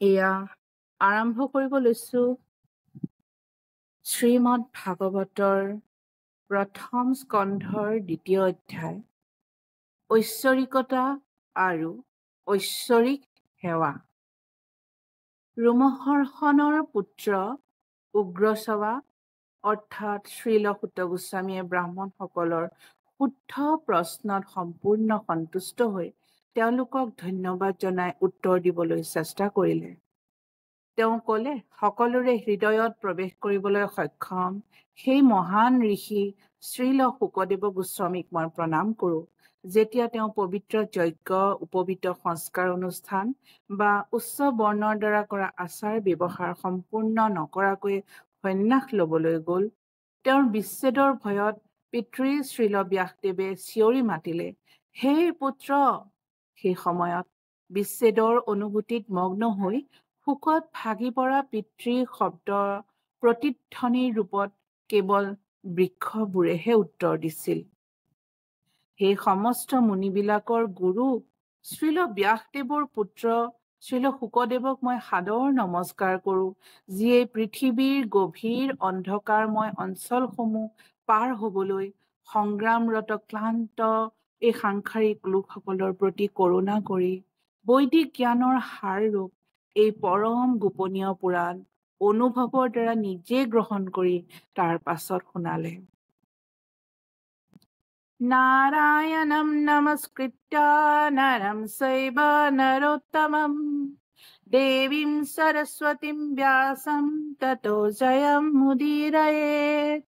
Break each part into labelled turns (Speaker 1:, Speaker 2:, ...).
Speaker 1: এয়া আৰম্ভ কৰিব লৈছো শ্ৰীমদ ভাগৱতৰ প্ৰথম স্কন্ধৰ ২য় অধ্যায় ঐশ্বৰিকতা আৰু ঐশ্বৰিক সেৱা। ৰোমহৰ্ষণৰ পুত্ৰ উগ্ৰশ্ৰৱা অৰ্থাৎ শ্ৰীল সূত গোস্বামীয়ে ব্ৰাহ্মণসকলৰ শুদ্ধ প্ৰশ্নত সম্পূৰ্ণ সন্তুষ্ট হৈ তেওঁলোকক ধন্যবাদ জনাই উত্তৰ দিবলৈ চেষ্টা কৰিলে। তেওঁ ক'লে, সকলোৰে হৃদয়ত প্ৰৱেশ কৰিবলৈ সক্ষম সেই মহান ঋষি শ্ৰীল শুকদেৱ গোস্বামীক মই প্ৰণাম কৰোঁ। যেতিয়া তেওঁ পবিত্ৰ যজ্ঞ, উপবীত সংস্কাৰ অনুষ্ঠান বা উচ্চ বৰ্ণৰ দ্বাৰা কৰা আচাৰ ব্যৱহাৰ সম্পূৰ্ণ নকৰাকৈ সন্ন্যাস ল'বলৈ গ'ল, তেওঁৰ বিচ্ছেদৰ ভয়ত পিতৃ শ্ৰীল ব্যাসদেৱে চিঞৰি মাতিলে, হে পুত্ৰ! সেই সময়ত বিচ্ছেদৰ অনুভূতিত মগ্ন হৈ শোকত ভাগি পৰা পিতৃৰ শব্দৰ প্ৰতিধ্বনিৰ ৰূপত কেৱল বৃক্ষবোৰেহে উত্তৰ দিছিল। সেই সমস্ত মুনিবিলাকৰ গুৰু শ্ৰীল ব্যাসদেৱৰ পুত্ৰ শ্ৰীল শুকদেৱক মই সাদৰ নমস্কাৰ কৰোঁ, যিয়ে পৃথিৱীৰ গভীৰ অন্ধকাৰময় অঞ্চলসমূহ পাৰ হ'বলৈ সংগ্ৰামৰত ক্লান্ত এই সাংসাৰিক লোকসকলৰ প্ৰতি কৰোণা কৰি বৈদিক জ্ঞানৰ সাৰৰূপ এই পৰম গোপনীয় পুৰাণ অনুভৱৰ দ্বাৰা নিজে গ্ৰহণ কৰি তাৰ পাছত শুনালে। নাৰায়ণম নমস্কৃত্য নৰম চৈব নৰোত্তমম দেৱীম সৰস্বতীম ব্যাসম ততো জয়মুদীৰয়েৎ।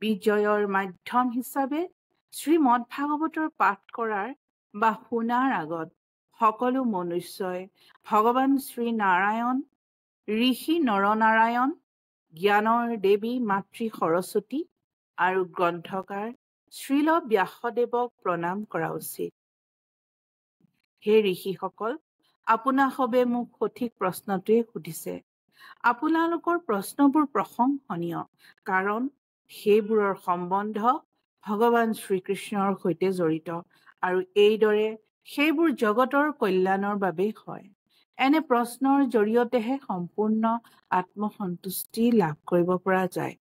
Speaker 1: বিজয়ৰ মাধ্যম হিচাপে শ্ৰীমদ ভাগৱতৰ পাঠ কৰাৰ বা শুনাৰ আগত সকলো মনুষ্যই ভগৱান শ্ৰী নাৰায়ণ, ঋষি নৰনাৰায়ণ, জ্ঞানৰ দেৱী মাতৃ সৰস্বতী আৰু গ্ৰন্থকাৰ শ্ৰীল ব্যাসদেৱক প্ৰণাম কৰা উচিত। হে ঋষিসকল, আপোনাসৱে মোক সঠিক প্ৰশ্নটোৱে সুধিছে। আপোনালোকৰ প্ৰশ্নবোৰ প্ৰশংসনীয়, কাৰণ সেইবোৰৰ সম্বন্ধ ভগৱান শ্ৰীকৃষ্ণৰ সৈতে জড়িত আৰু এইদৰে সেইবোৰ জগতৰ কল্যাণৰ বাবেই হয়। এনে প্ৰশ্নৰ জৰিয়তেহে সম্পূৰ্ণ আত্মসন্তুষ্টি লাভ কৰিব পৰা যায়।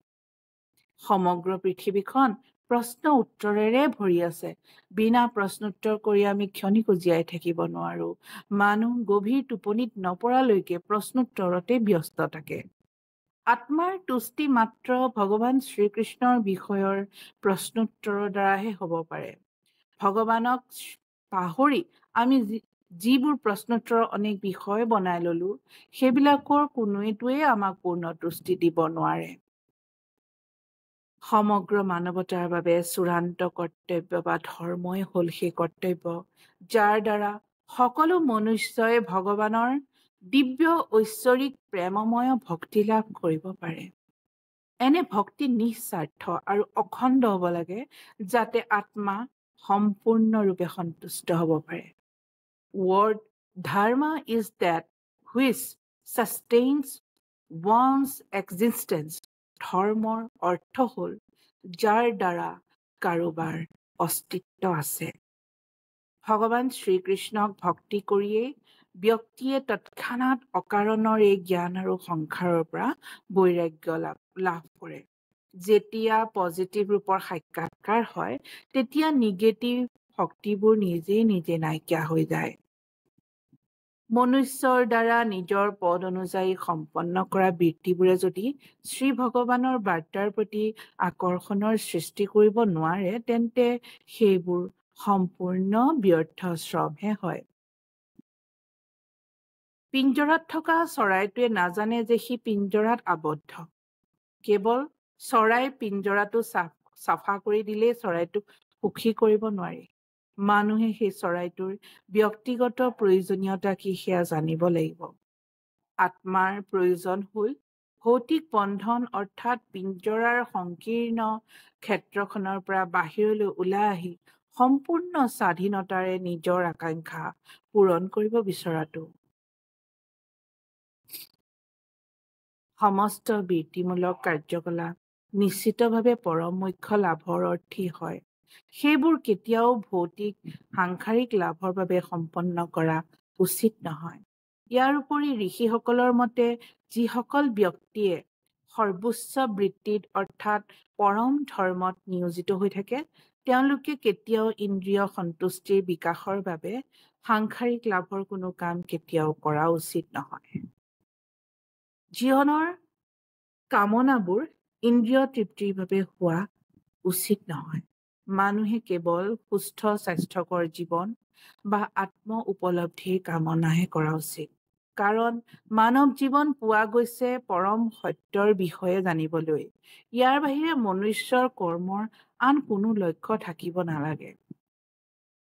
Speaker 1: সমগ্ৰ পৃথিৱীখন প্ৰশ্ন উত্তৰেৰে ভৰি আছে। বিনা প্ৰশ্নোত্তৰ কৰি আমি ক্ষণিকো জীয়াই থাকিব নোৱাৰো। মানুহ গভীৰ টোপনিত নপৰালৈকে প্ৰশ্নোত্তৰতে ব্যস্ত থাকে। আত্মাৰ তুষ্টি মাত্ৰ ভগৱান শ্ৰীকৃষ্ণৰ বিষয়ৰ প্ৰশ্নোত্তৰৰ দ্বাৰাহে হ'ব পাৰে। ভগৱানক পাহৰি আমি যিবোৰ প্ৰশ্নোত্তৰৰ অনেক বিষয় বনাই ললো, সেইবিলাকৰ কোনোটোৱেই আমাক পূৰ্ণ তুষ্টি দিব নোৱাৰে। সমগ্ৰ মানৱতাৰ বাবে চূড়ান্ত কৰ্তব্য বা ধৰ্মই হ'ল সেই কৰ্তব্য, যাৰ দ্বাৰা সকলো মনুষ্যই ভগৱানৰ দিব্য ঐশ্বৰিক প্ৰেমময় ভক্তি লাভ কৰিব পাৰে। এনে ভক্তি নিস্বাৰ্থ আৰু অখণ্ড হ'ব লাগে, যাতে আত্মা সম্পূৰ্ণৰূপে সন্তুষ্ট হ'ব পাৰে। Word dharma is that which sustains one's existence. ধৰ্মৰ অৰ্থ হ'ল যাৰ দ্বাৰা কাৰোবাৰ অস্তিত্ব আছে। ভগৱান শ্ৰীকৃষ্ণক ভক্তি কৰিয়েই ব্যক্তিয়ে তৎক্ষণাৎ অকাৰণৰ এই জ্ঞান আৰু সংসাৰৰ পৰা বৈৰাগ্য লাভ কৰে। যেতিয়া পজিটিভ ৰূপৰ সাক্ষাৎকাৰ হয়, তেতিয়া নিগেটিভ শক্তিবোৰ নিজে নিজে নাইকিয়া হৈ যায়। মনুষ্যৰ দ্বাৰা নিজৰ পদ অনুযায়ী সম্পন্ন কৰা বৃত্তিবোৰে যদি শ্ৰী ভগৱানৰ বাৰ্তাৰ প্ৰতি আকৰ্ষণৰ সৃষ্টি কৰিব নোৱাৰে, তেন্তে সেইবোৰ সম্পূৰ্ণ ব্যৰ্থ শ্ৰমহে হয়। পিঞ্জৰাত থকা চৰাইটোৱে নাজানে যে সি পিঞ্জৰাত আবদ্ধ। কেৱল চৰাই পিঞ্জৰাটো চাফা কৰি দিলেই চৰাইটোক সুখী কৰিব নোৱাৰি। মানুহে সেই চৰাইটোৰ ব্যক্তিগত প্ৰয়োজনীয়তা কি সেয়া জানিব লাগিব। আত্মাৰ প্ৰয়োজন হ'ল ভৌতিক বন্ধন অৰ্থাৎ পিঞ্জৰাৰ সংকীৰ্ণ ক্ষেত্ৰখনৰ পৰা বাহিৰলৈ ওলাই আহি সম্পূৰ্ণ স্বাধীনতাৰে নিজৰ আকাংক্ষা পূৰণ কৰিব বিচৰাটো। সমস্ত বৃত্তিমূলক কাৰ্যকলাপ নিশ্চিতভাৱে পৰম মোক্ষ লাভৰ অৰ্থী হয়। সেইবোৰ কেতিয়াও ভৌতিক সাংসাৰিক লাভৰ বাবে সম্পন্ন কৰা উচিত নহয়। ইয়াৰ উপৰি ঋষিসকলৰ মতে যিসকল ব্যক্তিয়ে সৰ্বোচ্চ বৃত্তিত অৰ্থাৎ পৰম ধৰ্মত নিয়োজিত হৈ থাকে তেওঁলোকে কেতিয়াও ইন্দ্ৰিয় সন্তুষ্টিৰ বিকাশৰ বাবে সাংসাৰিক লাভৰ কোনো কাম কেতিয়াও কৰা উচিত নহয়। জীৱনৰ কামনাবোৰ ইন্দ্ৰিয় তৃপ্তিৰ বাবে হোৱা উচিত নহয়। মানুহে কেৱল সুস্থ স্বাস্থ্যকৰ জীৱন বা আত্ম উপলব্ধিৰ কামনাহে কৰা উচিত। কাৰণ মানৱ জীৱন পোৱা গৈছে পৰম সত্যৰ বিষয়ে জানিবলৈ। ইয়াৰ বাহিৰে মনুষ্যৰ কৰ্মৰ আন কোনো লক্ষ্য থাকিব নালাগে।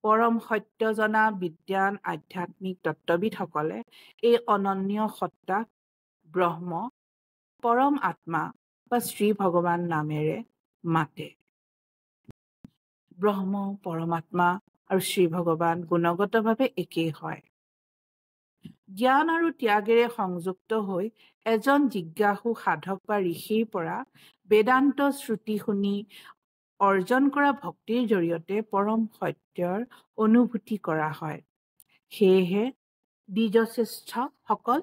Speaker 1: পৰম সত্য জনা বিদ্যান আধ্যাত্মিক তত্ত্ববিদসকলে এই অনন্য সত্তাক ব্ৰহ্ম, পৰম আত্মা বা শ্ৰী ভগৱান নামেৰে মাতে। ব্ৰহ্ম, পৰমাত্মা আৰু শ্ৰী ভগৱান গুণগতভাৱে একেই হয়। জ্ঞান আৰু ত্যাগেৰে সংযুক্ত হৈ এজন জিজ্ঞাসু সাধক বা ঋষিৰ পৰা বেদান্ত শ্ৰুতি শুনি অৰ্জন কৰা ভক্তিৰ জৰিয়তে পৰম সত্যৰ অনুভূতি কৰা হয়। সেয়েহে দ্বিজশ্ৰেষ্ঠসকল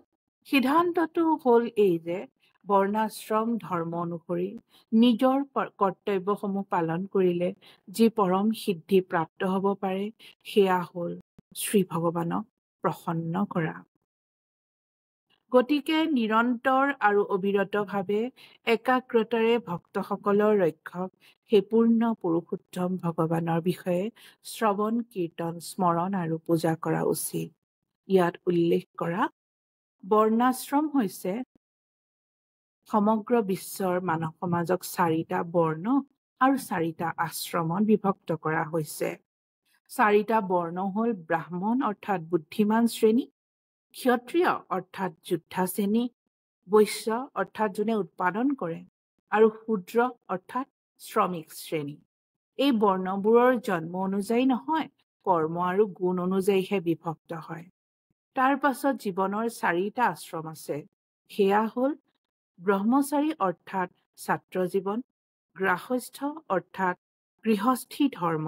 Speaker 1: সিদ্ধান্তটো হ'ল এই যে বৰ্ণাশ্ৰম ধৰ্ম অনুসৰি নিজৰ কৰ্তব্যসমূহ পালন কৰিলে যি পৰম সিদ্ধি প্ৰাপ্ত হ'ব পাৰে সেয়া হ'ল শ্ৰী ভগৱানক প্ৰসন্ন কৰা। গতিকে নিৰন্তৰ আৰু অবিৰতভাৱে একাগ্ৰতাৰে ভক্তসকলৰ ৰক্ষক সেই পূৰ্ণ পুৰুষোত্তম ভগৱানৰ বিষয়ে শ্ৰৱণ, কীৰ্তন, স্মৰণ আৰু পূজা কৰা উচিত। ইয়াত উল্লেখ কৰা বৰ্ণাশ্ৰম হৈছে সমগ্ৰ বিশ্বৰ মানৱ সমাজক 4টা বৰ্ণ আৰু 4টা আশ্ৰমত বিভক্ত কৰা হৈছে। 4টা বৰ্ণ হ'ল ব্ৰাহ্মণ অৰ্থাৎ বুদ্ধিমান শ্ৰেণী, ক্ষত্ৰিয় অৰ্থাৎ যোদ্ধা শ্ৰেণী, বৈশ্য অৰ্থাৎ যোনে উৎপাদন কৰে আৰু শূদ্ৰ অৰ্থাৎ শ্ৰমিক শ্ৰেণী। এই বৰ্ণবোৰৰ জন্ম অনুযায়ী নহয়, কৰ্ম আৰু গুণ অনুযায়ীহে বিভক্ত হয়। তাৰ পাছত জীৱনৰ 4টা আশ্ৰম আছে। সেয়া হ'ল ব্ৰহ্মচাৰী অৰ্থাৎ ছাত্ৰ জীৱন, গ্ৰাহস্থ অৰ্থাৎ গৃহস্থী ধৰ্ম,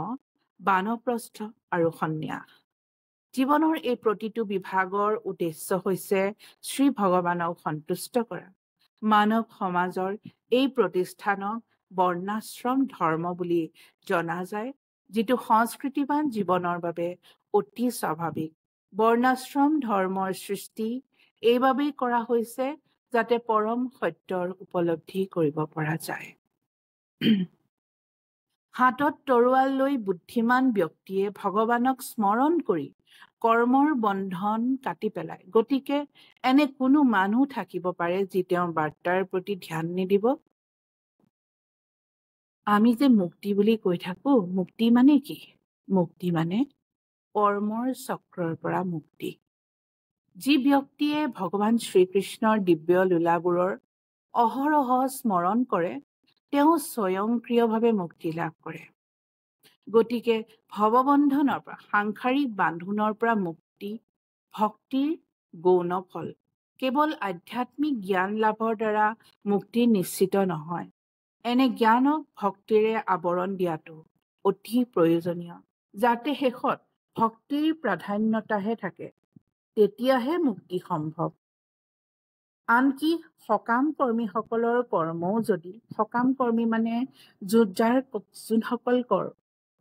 Speaker 1: বানপ্ৰস্থ আৰু সন্ন্যাস। জীৱনৰ এই প্ৰতিটো বিভাগৰ উদ্দেশ্য হৈছে শ্ৰী ভগৱানক সন্তুষ্ট কৰা। মানৱ সমাজৰ এই প্ৰতিষ্ঠানক বৰ্ণাশ্ৰম ধৰ্ম বুলি জনা যায়, যিটো সংস্কৃতিবান জীৱনৰ বাবে অতি স্বাভাৱিক। বৰ্ণাশ্ৰম ধৰ্মৰ সৃষ্টি এইবাবেই কৰা হৈছে যাতে পৰম সত্যৰ উপলব্ধি কৰিব পৰা যায়। হাতত তৰোৱাল লৈ বুদ্ধিমান ব্যক্তিয়ে ভগৱানক স্মৰণ কৰি কৰ্মৰ বন্ধন কাটি পেলায়। গতিকে এনে কোনো মানুহ থাকিব পাৰে যি তেওঁৰ বাৰ্তাৰ প্ৰতি ধ্যান নিদিব। আমি যে মুক্তি বুলি কৈ থাকো, মুক্তি মানে কি? মুক্তি মানে কৰ্মৰ চক্ৰৰ পৰা মুক্তি। যি ব্যক্তিয়ে ভগৱান শ্ৰীকৃষ্ণৰ দিব্য লীলাবোৰৰ অহৰহ স্মৰণ কৰে তেওঁ স্বয়ংক্ৰিয়ভাৱে মুক্তি লাভ কৰে। গতিকে ভৱবন্ধনৰ পৰা, সাংসাৰিক বান্ধোনৰ পৰা মুক্তি ভক্তিৰ গৌণ ফল। কেৱল আধ্যাত্মিক জ্ঞান লাভৰ দ্বাৰা মুক্তি নিশ্চিত নহয়। এনে জ্ঞানক ভক্তিৰে আৱৰণ দিয়াটো অতি প্ৰয়োজনীয়, যাতে শেষত ভক্তিৰ প্ৰাধান্যতাহে থাকে, তেতিয়াহে মুক্তি সম্ভৱ। আনকি সকাম কৰ্মীসকলৰ কৰ্মও যদি, সকাম কৰ্মী মানে যোনসকল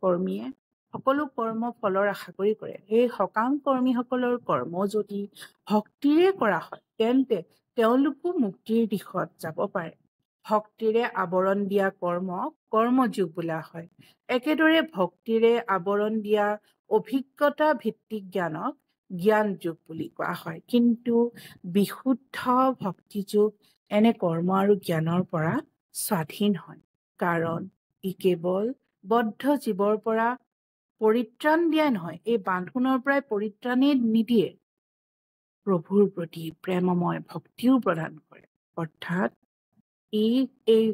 Speaker 1: কৰ্মীয়ে সকলো কৰ্ম ফলৰ আশা কৰি কৰে, সেই সকাম কৰ্মীসকলৰ কৰ্ম যদি ভক্তিৰে কৰা হয় তেন্তে তেওঁলোকো মুক্তিৰ দিশত যাব পাৰে। ভক্তিৰে আৱৰণ দিয়া কৰ্মক কৰ্মযোগ বোলা হয়। একেদৰে ভক্তিৰে আৱৰণ দিয়া অভিজ্ঞতা ভিত্তিক জ্ঞানক জ্ঞান যোগ বুলি কোৱা হয়। কিন্তু বিশুদ্ধ ভক্তিযোগ এনে কৰ্ম আৰু জ্ঞানৰ পৰা স্বাধীন হয়, কাৰণ ই কেৱল বদ্ধ জীৱৰ পৰা পৰিত্ৰাণ দিয়াই নহয়, এই বান্ধোনৰ পৰাই পৰিত্ৰাণেই নিদিয়ে, প্ৰভুৰ প্ৰতি প্ৰেমময় ভক্তিও প্ৰদান কৰে। অৰ্থাৎ এই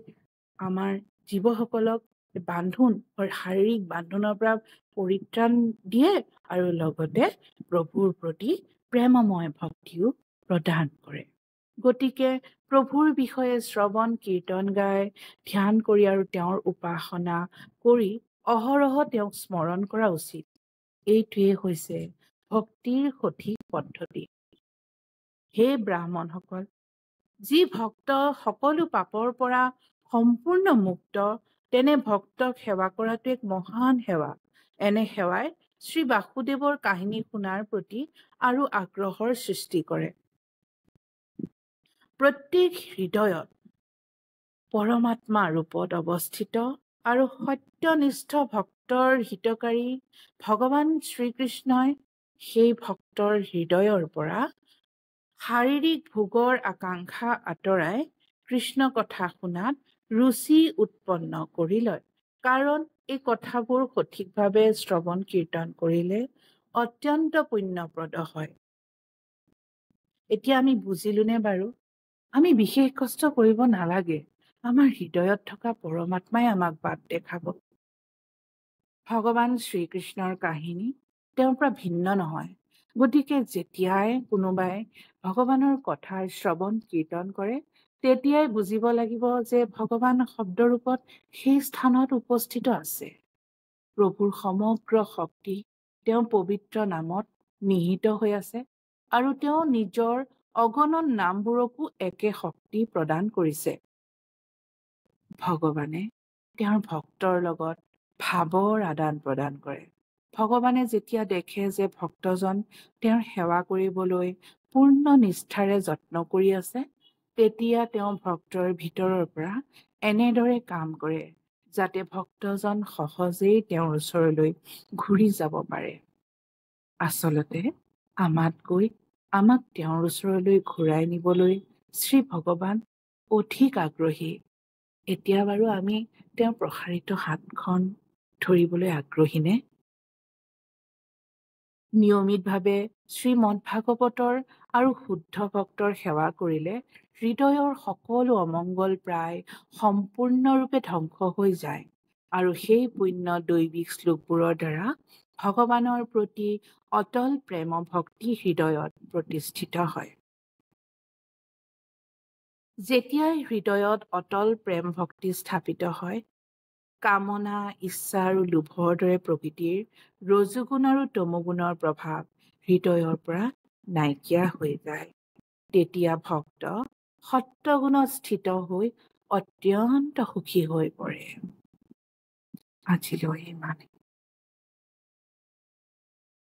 Speaker 1: আমাৰ জীৱসকলক বান্ধোন, শাৰীৰিক বান্ধোনৰ পৰা পৰিত্ৰাণ দিয়ে আৰু লগতে প্ৰভুৰ প্ৰতি প্ৰেমময় ভক্তিও প্ৰদান কৰে। গতিকে প্ৰভুৰ বিষয়ে শ্ৰৱণ কীৰ্তন গাই ধ্যান কৰি আৰু তেওঁৰ উপাসনা কৰি অহৰহ তেওঁক স্মৰণ কৰা উচিত। এইটোৱে হৈছে ভক্তিৰ সঠিক পদ্ধতি। হে ব্ৰাহ্মণসকল, যি ভক্ত সকলো পাপৰ পৰা সম্পূৰ্ণ মুক্ত, তেনে ভক্তক সেৱা কৰাটো এক মহান সেৱা। এনে সেৱাই শ্ৰী বাসুদেৱৰ কাহিনী শুনাৰ প্ৰতি আৰু আগ্ৰহৰ সৃষ্টি কৰে। প্ৰত্যেক হৃদয়ত পৰমাত্মা ৰূপত অৱস্থিত আৰু সত্যনিষ্ঠ ভক্তৰ হিতকাৰী ভগৱান শ্ৰীকৃষ্ণই সেই ভক্তৰ হৃদয়ৰ পৰা শাৰীৰিক ভোগৰ আকাংক্ষা আঁতৰাই কৃষ্ণ কথা শুনাত ৰুচি উৎপন্ন কৰি লয়। কাৰণ এই কথাবোৰ সঠিকভাৱে শ্ৰৱণ কীৰ্তন কৰিলে অত্যন্ত পুণ্যপ্ৰদ হয়। এতিয়া আমি বুজিলোনে বাৰু? আমি বিশেষ কষ্ট কৰিব নালাগে। আমাৰ হৃদয়ত থকা পৰমাত্মাই আমাক বাট দেখাব। ভগৱান শ্ৰীকৃষ্ণৰ কাহিনী তেওঁৰ পৰা ভিন্ন নহয়। গতিকে যেতিয়াই কোনোবাই ভগৱানৰ কথাৰ শ্ৰৱণ কীৰ্তন কৰে, তেতিয়াই বুজিব লাগিব যে ভগৱান শব্দৰূপত সেই স্থানত উপস্থিত আছে। প্ৰভুৰ সমগ্ৰ শক্তি তেওঁ পবিত্ৰ নামত নিহিত হৈ আছে আৰু তেওঁ নিজৰ অগণন নামবোৰকো একে শক্তি প্ৰদান কৰিছে। ভগৱানে তেওঁৰ ভক্তৰ লগত ভাৱৰ আদান প্ৰদান কৰে। ভগৱানে যেতিয়া দেখে যে ভক্তজন তেওঁৰ সেৱা কৰিবলৈ পূৰ্ণ নিষ্ঠাৰে যত্ন কৰি আছে, তেতিয়া তেওঁ ভক্তৰ ভিতৰৰ পৰা এনেদৰে কাম কৰে যাতে ভক্তজন সহজেই তেওঁৰ ওচৰলৈ ঘূৰি যাব পাৰে। আচলতে আমাক তেওঁৰ ওচৰলৈ ঘূৰাই নিবলৈ শ্ৰী ভগৱান অধিক আগ্ৰহী। এতিয়া বাৰু আমি তেওঁৰ প্ৰসাৰিত হাতখন ধৰিবলৈ আগ্ৰহীনে? নিয়মিতভাৱে শ্ৰীমদ ভাগৱতৰ আৰু শুদ্ধ ভক্তৰ সেৱা কৰিলে হৃদয়ৰ সকলো অমংগল প্ৰায় সম্পূৰ্ণৰূপে ধ্বংস হৈ যায় আৰু সেই পুণ্য দৈবিক শ্লোকবোৰৰ দ্বাৰা ভগৱানৰ প্ৰতি অটল প্ৰেম ভক্তি হৃদয়ত প্ৰতিষ্ঠিত হয়। যেতিয়াই হৃদয়ত অটল প্ৰেম ভক্তি স্থাপিত হয়, কামনা, ইচ্ছা আৰু লোভৰ দৰে প্ৰকৃতিৰ ৰজোগুণ আৰু তমোগুণৰ প্ৰভাৱ হৃদয়ৰ পৰা নাইকিয়া হৈ যায়। তেতিয়া ভক্ত সত্যগুণত স্থিত হৈ অত্যন্ত সুখী হৈ পৰে। আজিলৈ ইমানেই।